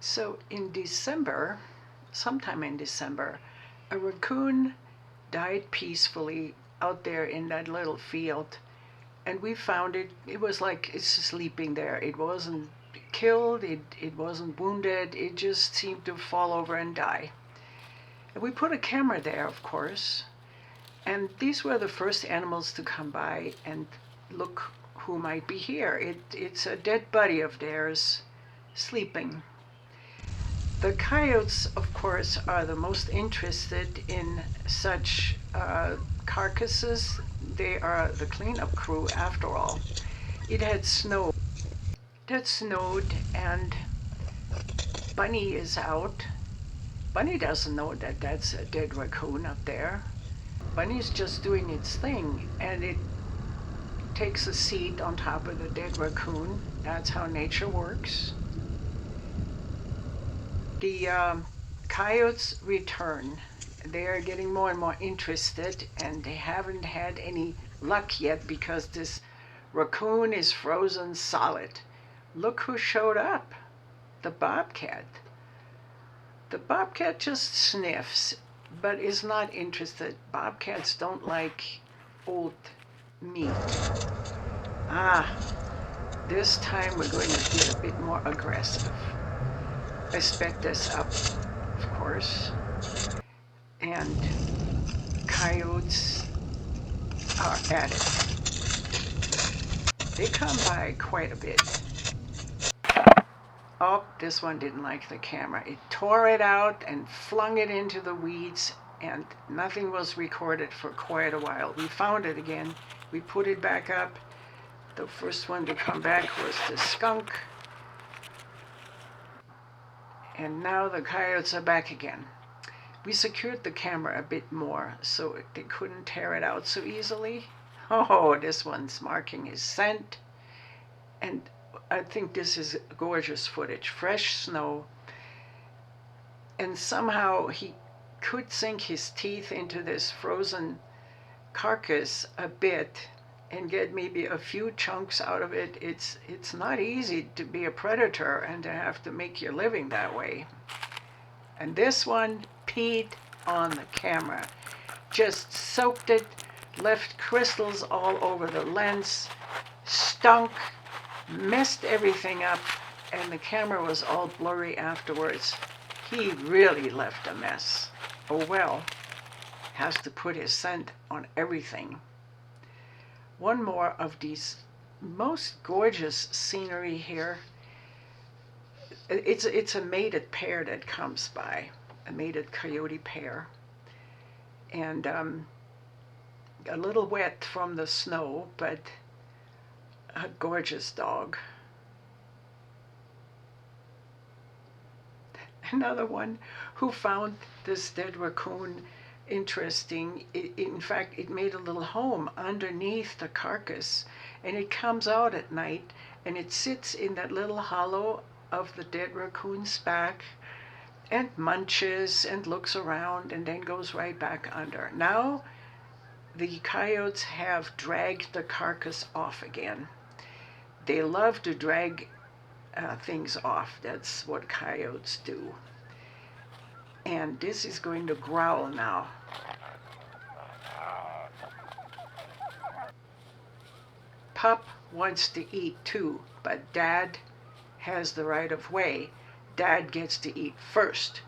So in December, sometime in December, a raccoon died peacefully out there in that little field. And we found it. It was like it's sleeping there. It wasn't killed, it wasn't wounded, it just seemed to fall over and die. And we put a camera there, of course, and these were the first animals to come by and look who might be here. It's a dead buddy of theirs sleeping. The coyotes, of course, are the most interested in such carcasses. They are the cleanup crew, after all. It had snowed. And Bunny is out. Bunny doesn't know that that's a dead raccoon up there. Bunny's just doing its thing, and it takes a seat on top of the dead raccoon. That's how nature works. The coyotes return. They are getting more and more interested, and they haven't had any luck yet because this raccoon is frozen solid. Look who showed up. The bobcat. The bobcat just sniffs, but is not interested. Bobcats don't like old meat. This time we're going to get a bit more aggressive. I sped this up, of course, and coyotes are at it. They come by quite a bit. Oh, this one didn't like the camera. It tore it out and flung it into the weeds, and nothing was recorded for quite a while. We found it again. We put it back up. The first one to come back was the skunk. And now the coyotes are back again. We secured the camera a bit more so they couldn't tear it out so easily. Oh, this one's marking his scent. And I think this is gorgeous footage. Fresh snow. And somehow he could sink his teeth into this frozen carcass a bit and get maybe a few chunks out of it. It's not easy to be a predator and to have to make your living that way. And this one peed on the camera. Just soaked it, left crystals all over the lens, stunk, messed everything up, and the camera was all blurry afterwards. He really left a mess. Oh well, has to put his scent on everything. One more of these most gorgeous scenery here. It's a mated pair that comes by, a mated coyote pair. And a little wet from the snow, but a gorgeous dog. Another one who found this dead raccoon interesting. In fact, it made a little home underneath the carcass, and it comes out at night and it sits in that little hollow of the dead raccoon's back and munches and looks around and then goes right back under. Now the coyotes have dragged the carcass off again. They love to drag things off. That's what coyotes do. And this is going to growl now. Pup wants to eat too, but Dad has the right of way. Dad gets to eat first,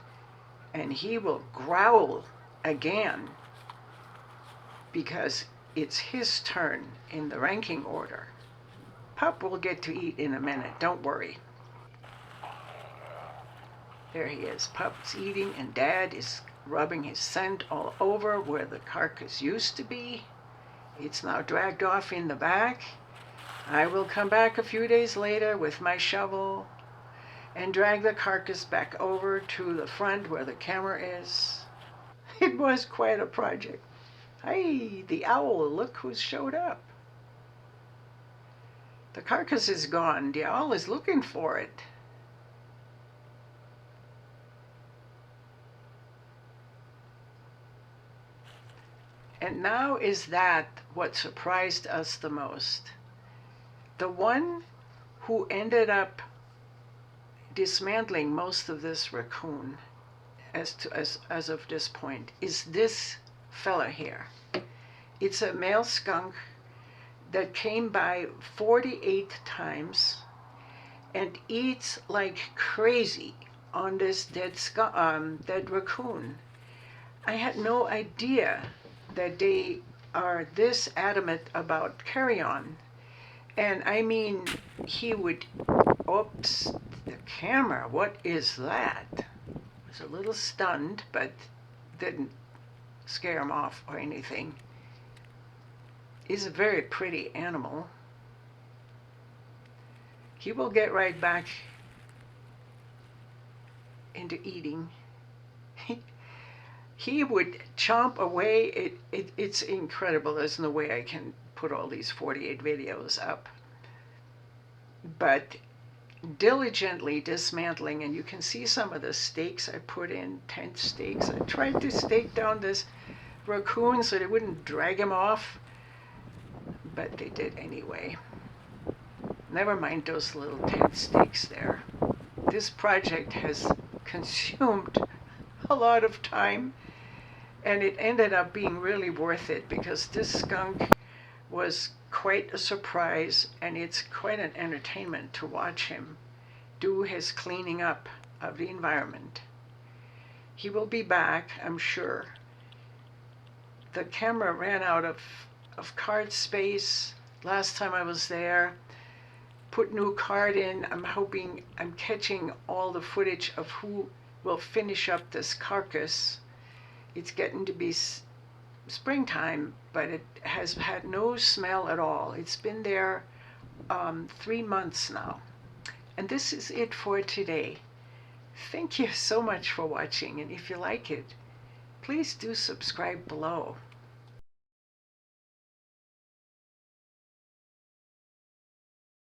and he will growl again because it's his turn in the ranking order. Pup will get to eat in a minute, don't worry. There he is. Pup's eating, and Dad is rubbing his scent all over where the carcass used to be. It's now dragged off in the back. I will come back a few days later with my shovel and drag the carcass back over to the front where the camera is. It was quite a project. Hey, the owl, look who's showed up. The carcass is gone. The owl is looking for it. And now is that what surprised us the most? The one who ended up dismantling most of this raccoon as of this point is this fella here. It's a male skunk that came by 48 times and eats like crazy on this dead raccoon. I had no idea that they are this adamant about carry-on. And I mean, he would, oops, the camera, what is that? I was a little stunned, but didn't scare him off or anything. He's a very pretty animal. He will get right back into eating. He would chomp away. It's incredible. There's no way I can put all these 48 videos up. But diligently dismantling, and you can see some of the stakes I put in, tent stakes. I tried to stake down this raccoon so they wouldn't drag him off, but they did anyway. Never mind those little tent stakes there. This project has consumed a lot of time, and it ended up being really worth it because this skunk was quite a surprise, and it's quite an entertainment to watch him do his cleaning up of the environment. He will be back, I'm sure. The camera ran out of card space last time I was there. Put new card in. I'm catching all the footage of who will finish up this carcass. It's getting to be springtime, but it has had no smell at all. It's been there 3 months now. And this is it for today. Thank you so much for watching, and if you like it, please do subscribe below.